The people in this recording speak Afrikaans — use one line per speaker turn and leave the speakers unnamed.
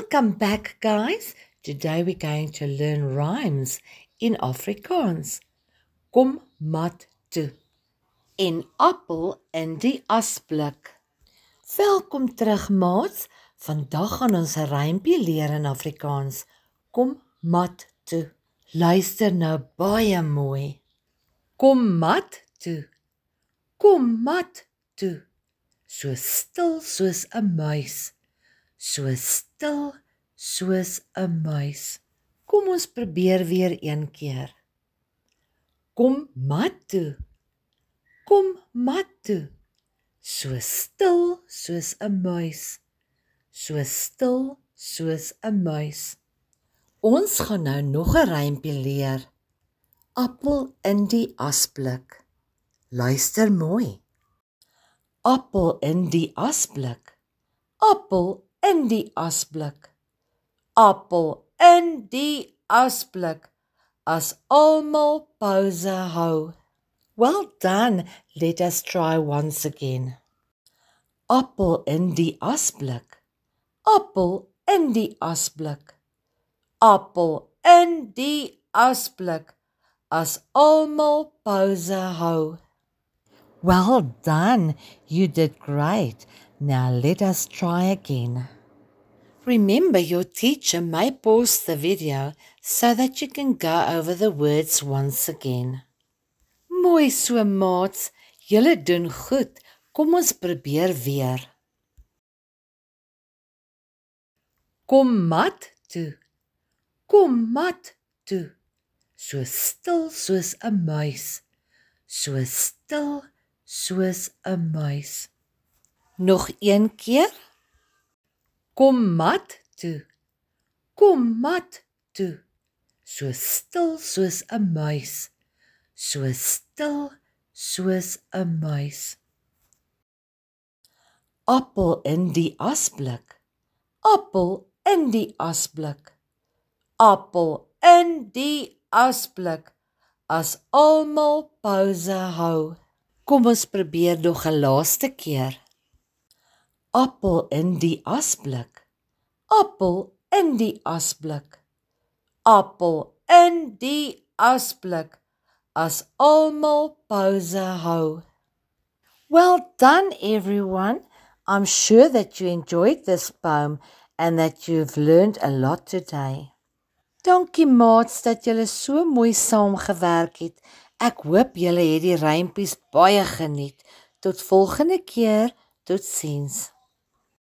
Welcome back, guys. Today we're going to learn rhymes in Afrikaans. Kom mat toe. En appel in die asblik. Welkom terug, maats. Vandag gaan ons 'n rympie leer in Afrikaans. Kom mat toe. Luister nou baie mooi. Kom mat toe. Kom mat toe. So stil soos 'n muis. So stil soos 'n muis. Kom ons probeer weer een keer. Kom mat toe. Kom mat toe. So stil soos 'n muis. So stil soos 'n muis. Ons gaan nou nog 'n rympie leer. Appel in die asblik. Luister mooi. Appel in die asblik. Appel in die asblik. Appel in die asblik. As almal pouse hou. Well done. Let us try once again. Appel in die asblik. Appel in die asblik. Appel in die asblik. As almal pouse hou. Well done. You did great. Now let us try again. Remember, your teacher may pause the video so that you can go over the words once again. Mooi so, maats. Julle doen goed. Kom ons probeer weer. Kom mat toe. Kom mat toe. So stil soos 'n muis. So stil soos 'n muis. Nog een keer. Kom mat toe. Kom mat toe. So stil soos 'n muis. So stil soos 'n muis. Appel in die asblik. Appel in die asblik. Appel in die asblik. As almal pouse hou. Kom ons probeer nog 'n laaste keer. Appel in die asblik. Appel in die asblik. Appel in die asblik. As almal pouse hou. Well done, everyone. I'm sure that you enjoyed this poem and that you've learned a lot today. Dankie, maats, dat julle so mooi saamgewerk het. Ek hoop julle het die rympies baie geniet. Tot volgende keer. Totsiens.